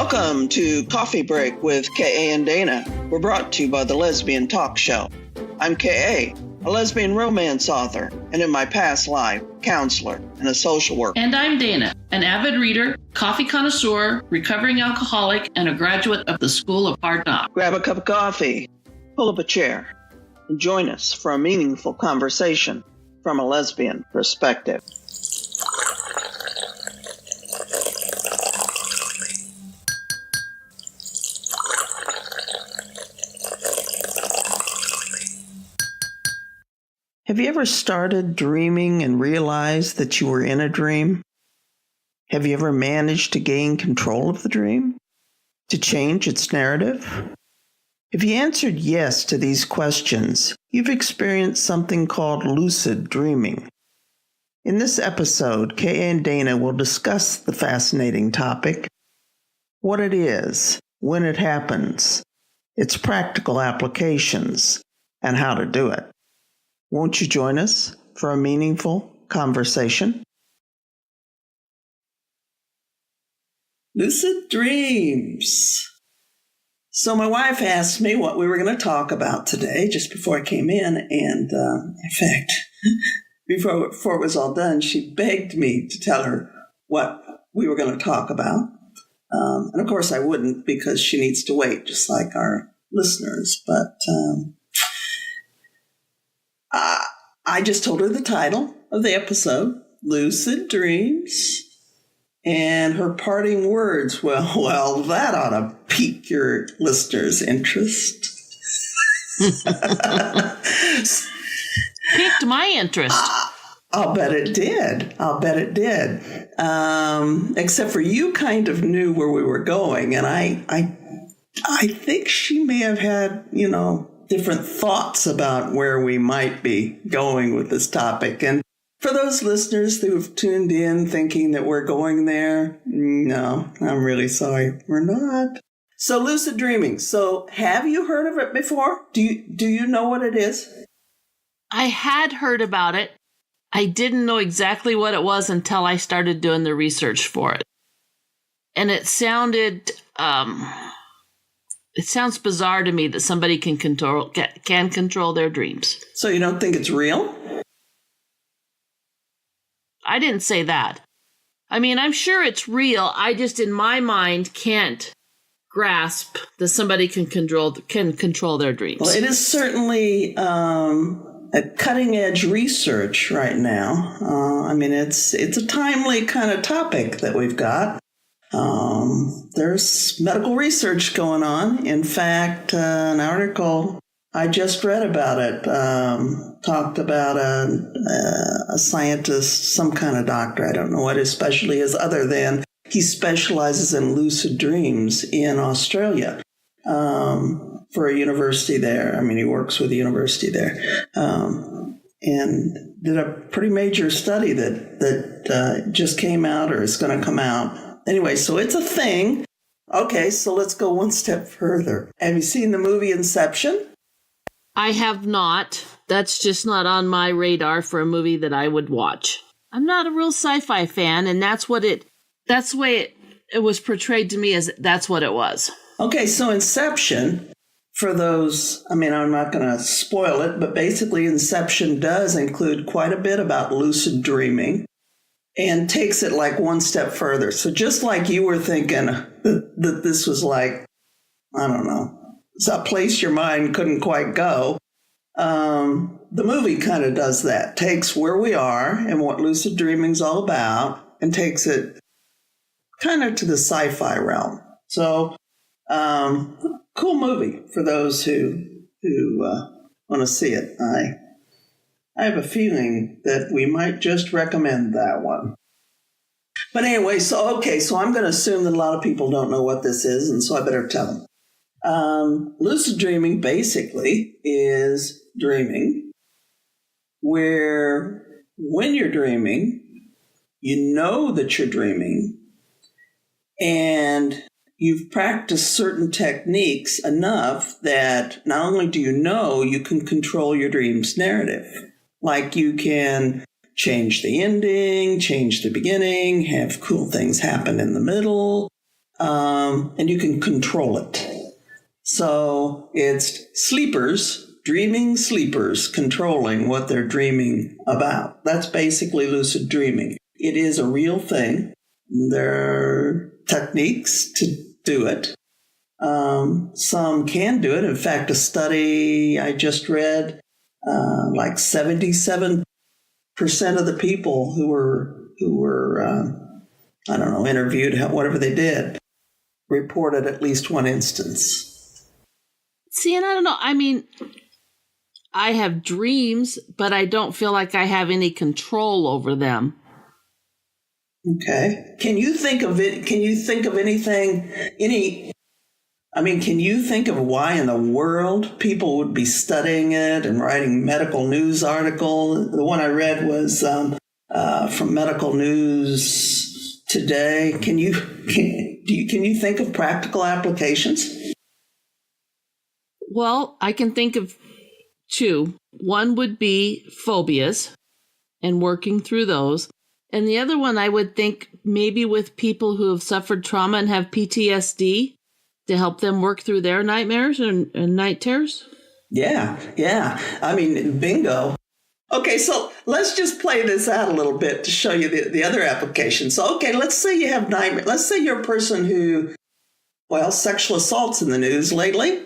Welcome to Coffee Break with K.A. and Dana. We're brought to you by the Lesbian Talk Show. I'm K.A., a lesbian romance author, and in my past life, counselor and a social worker. And I'm Dana, an avid reader, coffee connoisseur, recovering alcoholic, and a graduate of the School of Hard Knocks. Grab a cup of coffee, pull up a chair, and join us for a meaningful conversation from a lesbian perspective. Have you ever started dreaming and realized that you were in a dream? Have you ever managed to gain control of the dream? To change its narrative? If you answered yes to these questions, you've experienced something called lucid dreaming. In this episode, Kay and Dana will discuss the fascinating topic, what it is, when it happens, its practical applications, and how to do it. Won't you join us for a meaningful conversation? Lucid Dreams. So my wife asked me what we were going to talk about today just before I came in. And in fact, before it was all done, she begged me to tell her what we were going to talk about. And of course I wouldn't, because she needs to wait, just like our listeners. But I just told her the title of the episode, Lucid Dreams, and her parting words, well, that ought to pique your listeners' interest. Piqued my interest. I'll bet it did. Except for you kind of knew where we were going, and I think she may have had, different thoughts about where we might be going with this topic. And for those listeners who have tuned in thinking that we're going there, no, I'm really sorry, we're not. So lucid dreaming. So have you heard of it before? Do you know what it is? I had heard about it. I didn't know exactly what it was until I started doing the research for it. And it sounded... It sounds bizarre to me that somebody can control their dreams. So you don't think it's real? I didn't say that. I mean, I'm sure it's real. I just, in my mind, can't grasp that somebody can control their dreams. Well, it is certainly a cutting edge research right now. It's a timely kind of topic that we've got. There's medical research going on. In fact, an article I just read about it talked about a scientist, some kind of doctor. I don't know what his specialty is, other than he specializes in lucid dreams in Australia for a university there. He works with a university there. And did a pretty major study that just came out or is going to come out. Anyway, so it's a thing. Okay, so let's go one step further. Have you seen the movie Inception? I have not. That's just not on my radar for a movie that I would watch. I'm not a real sci-fi fan, and that's the way it was portrayed to me, as that's what it was. Okay, so Inception, for those, I'm not going to spoil it, but basically Inception does include quite a bit about lucid dreaming. And takes it like one step further. So just like you were thinking that this was like, I don't know, it's a place your mind couldn't quite go. The movie kind of does that. Takes where we are and what lucid dreaming's all about and takes it kind of to the sci-fi realm. So, cool movie for those who want to see it. I have a feeling that we might just recommend that one. But anyway, so I'm going to assume that a lot of people don't know what this is, and so I better tell them. Lucid dreaming basically is dreaming where when you're dreaming, you know that you're dreaming, and you've practiced certain techniques enough that not only do you know, you can control your dream's narrative. Like you can change the ending, change the beginning, have cool things happen in the middle. and you can control it. So it's dreaming sleepers controlling what they're dreaming about. That's basically lucid dreaming. It is a real thing. There are techniques to do it. Some can do it. In fact, a study I just read, like 77% of the people who were interviewed, whatever they did, reported at least one instance. See, and I don't know. I mean, I have dreams, but I don't feel like I have any control over them. Okay. Can you think of it? Can you think of anything, can you think of why in the world people would be studying it and writing medical news article? The one I read was from Medical News Today. Can you think of practical applications? Well, I can think of two. One would be phobias and working through those. And the other one I would think maybe with people who have suffered trauma and have PTSD to help them work through their nightmares and night terrors. Yeah. I mean, bingo. Okay, so let's just play this out a little bit to show you the other application. So, okay, let's say you have nightmares. Let's say you're a person who, sexual assault's in the news lately.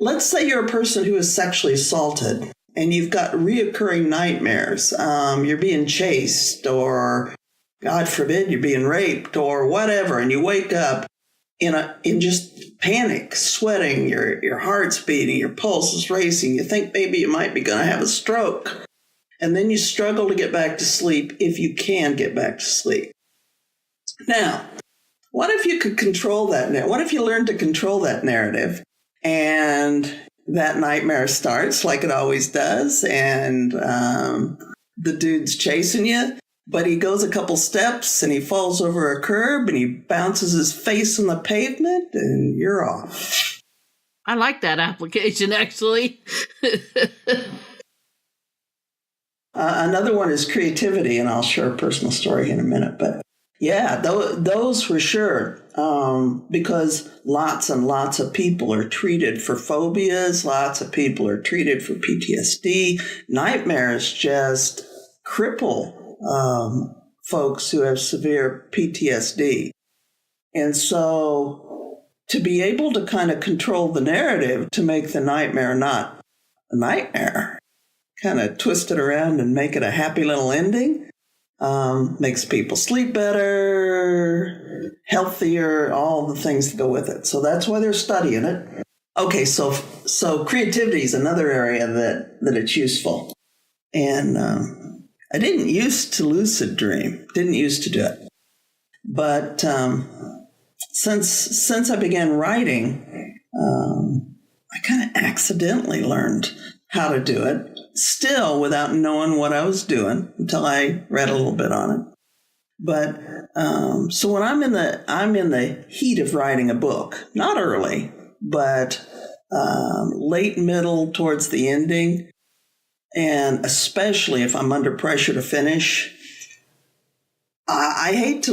Let's say you're a person who is sexually assaulted and you've got reoccurring nightmares. You're being chased, or God forbid you're being raped or whatever, and you wake up in just panic, sweating, your heart's beating, your pulse is racing. You think maybe you might be going to have a stroke. And then you struggle to get back to sleep, if you can get back to sleep. Now, what if you could control that? What if you learned to control that narrative, and that nightmare starts like it always does, and the dude's chasing you, but he goes a couple steps and he falls over a curb and he bounces his face on the pavement and you're off. I like that application, actually. Another one is creativity, and I'll share a personal story in a minute. But yeah, those for sure, because lots and lots of people are treated for phobias. Lots of people are treated for PTSD. Nightmares just cripple folks who have severe PTSD. And so to be able to kind of control the narrative to make the nightmare not a nightmare, kind of twist it around and make it a happy little ending, makes people sleep better, healthier, all the things that go with it. So that's why they're studying it. Okay, so creativity is another area that it's useful. And I didn't used to lucid dream, didn't used to do it. But since I began writing, I kind of accidentally learned how to do it, still without knowing what I was doing until I read a little bit on it. But so when I'm in the heat of writing a book, not early, but late to towards the ending, and especially if I'm under pressure to finish, I hate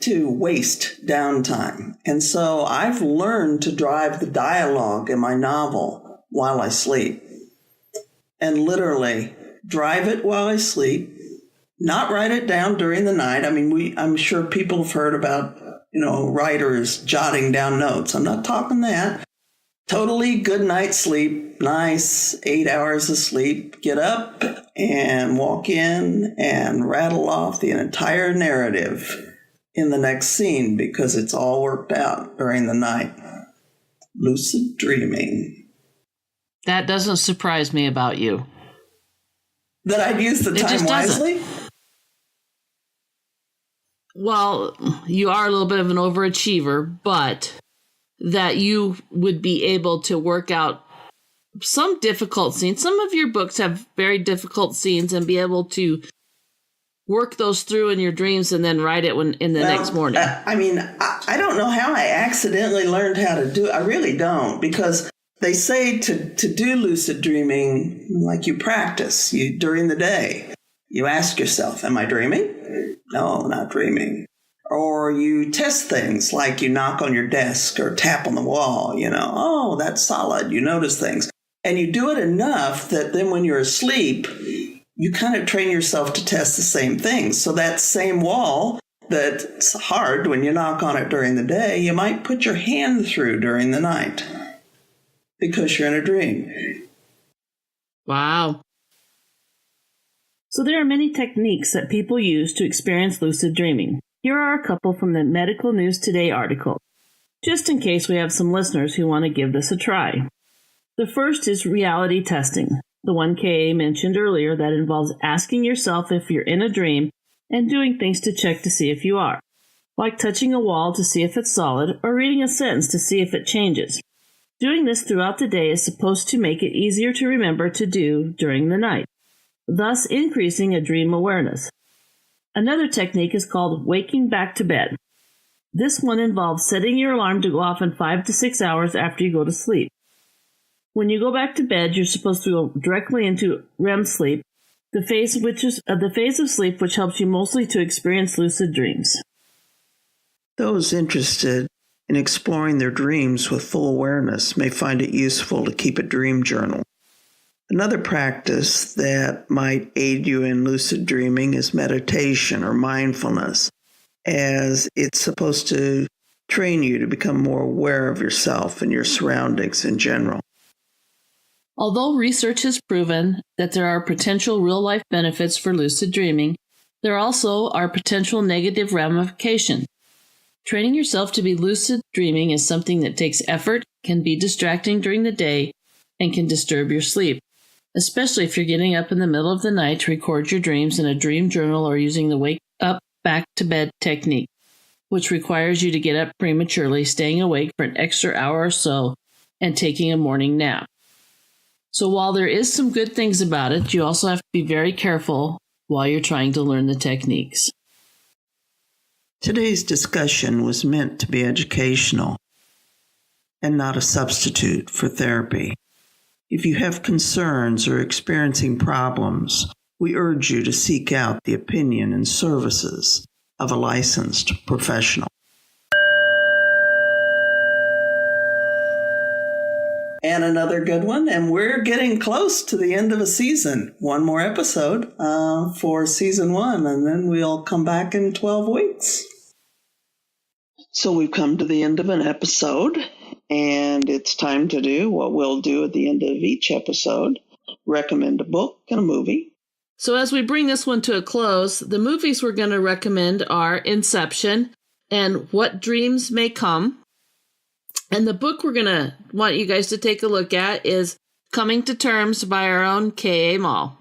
to waste downtime. And so I've learned to drive the dialogue in my novel while I sleep. And literally drive it while I sleep, not write it down during the night. I mean, I'm sure people have heard about, writers jotting down notes. I'm not talking that. Totally good night's sleep, nice 8 hours of sleep, get up and walk in and rattle off the entire narrative in the next scene because it's all worked out during the night. Lucid dreaming. That doesn't surprise me about you. That I'd use the time wisely? Well, you are a little bit of an overachiever, but that you would be able to work out some difficult scenes. Some of your books have very difficult scenes and be able to work those through in your dreams and then write it in the next morning. I don't know how I accidentally learned how to do it. I really don't, because they say to do lucid dreaming, like you practice during the day. You ask yourself, am I dreaming? No, not dreaming. Or you test things like you knock on your desk or tap on the wall, oh, that's solid. You notice things. And you do it enough that then when you're asleep, you kind of train yourself to test the same things. So that same wall that's hard when you knock on it during the day, you might put your hand through during the night because you're in a dream. Wow. So there are many techniques that people use to experience lucid dreaming. Here are a couple from the Medical News Today article, just in case we have some listeners who want to give this a try. The first is reality testing, the one K.A. mentioned earlier that involves asking yourself if you're in a dream and doing things to check to see if you are, like touching a wall to see if it's solid or reading a sentence to see if it changes. Doing this throughout the day is supposed to make it easier to remember to do during the night, thus increasing a dream awareness. Another technique is called waking back to bed. This one involves setting your alarm to go off in 5 to 6 hours after you go to sleep. When you go back to bed, you're supposed to go directly into REM sleep, the phase of sleep which helps you mostly to experience lucid dreams. Those interested in exploring their dreams with full awareness may find it useful to keep a dream journal. Another practice that might aid you in lucid dreaming is meditation or mindfulness, as it's supposed to train you to become more aware of yourself and your surroundings in general. Although research has proven that there are potential real-life benefits for lucid dreaming, there also are potential negative ramifications. Training yourself to be lucid dreaming is something that takes effort, can be distracting during the day, and can disturb your sleep, especially if you're getting up in the middle of the night to record your dreams in a dream journal or using the wake up back to bed technique, which requires you to get up prematurely, staying awake for an extra hour or so, and taking a morning nap. So while there is some good things about it, you also have to be very careful while you're trying to learn the techniques. Today's discussion was meant to be educational and not a substitute for therapy. If you have concerns or experiencing problems, we urge you to seek out the opinion and services of a licensed professional. And another good one, and we're getting close to the end of a season. One more episode for season 1, and then we'll come back in 12 weeks. So we've come to the end of an episode, and it's time to do what we'll do at the end of each episode, recommend a book and a movie. So as we bring this one to a close, the movies we're going to recommend are Inception and What Dreams May Come. And the book we're going to want you guys to take a look at is Coming to Terms by our own K.A. Mall.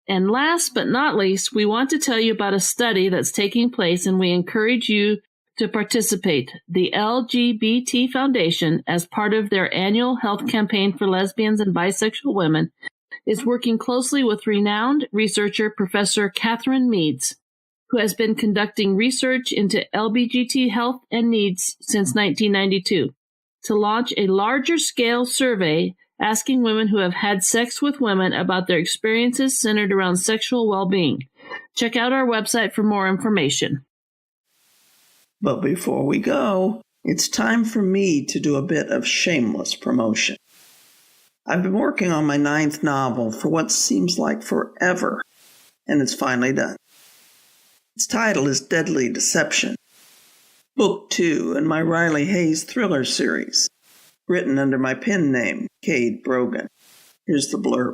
And last but not least, we want to tell you about a study that's taking place, and we encourage you to participate. The LGBT Foundation, as part of their annual health campaign for lesbians and bisexual women, is working closely with renowned researcher Professor Catherine Meads, who has been conducting research into LGBT health and needs since 1992, to launch a larger-scale survey asking women who have had sex with women about their experiences centered around sexual well-being. Check out our website for more information. But before we go, it's time for me to do a bit of shameless promotion. I've been working on my 9th novel for what seems like forever, and it's finally done. Its title is Deadly Deception, Book 2 in my Riley Hayes thriller series, written under my pen name, Cade Brogan. Here's the blurb.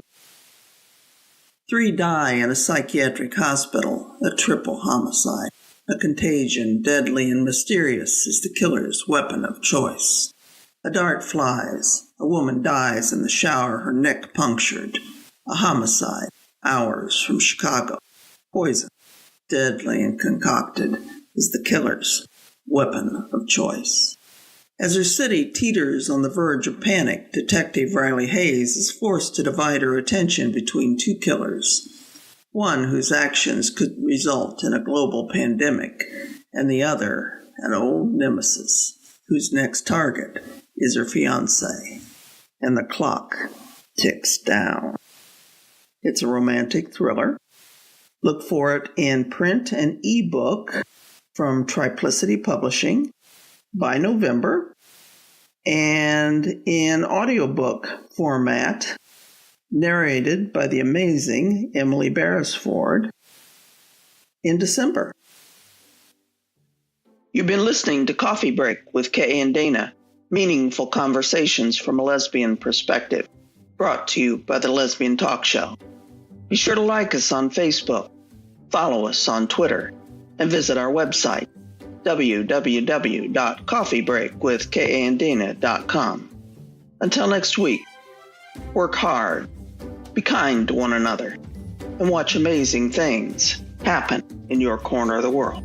3 die in a psychiatric hospital, a triple homicide. A contagion, deadly and mysterious, is the killer's weapon of choice. A dart flies. A woman dies in the shower, her neck punctured. A homicide, hours from Chicago. Poison, deadly and concocted, is the killer's weapon of choice. As her city teeters on the verge of panic, Detective Riley Hayes is forced to divide her attention between 2 killers. One whose actions could result in a global pandemic, and the other, an old nemesis, whose next target is her fiancé. And the clock ticks down. It's a romantic thriller. Look for it in print and ebook from Triplicity Publishing by November, and in audiobook format, narrated by the amazing Emily Beresford, in December. You've been listening to Coffee Break with Kay and Dana, meaningful conversations from a lesbian perspective, brought to you by the Lesbian Talk Show. Be sure to like us on Facebook, follow us on Twitter, and visit our website, www.coffeebreakwithkayandana.com. Until next week, work hard, be kind to one another, and watch amazing things happen in your corner of the world.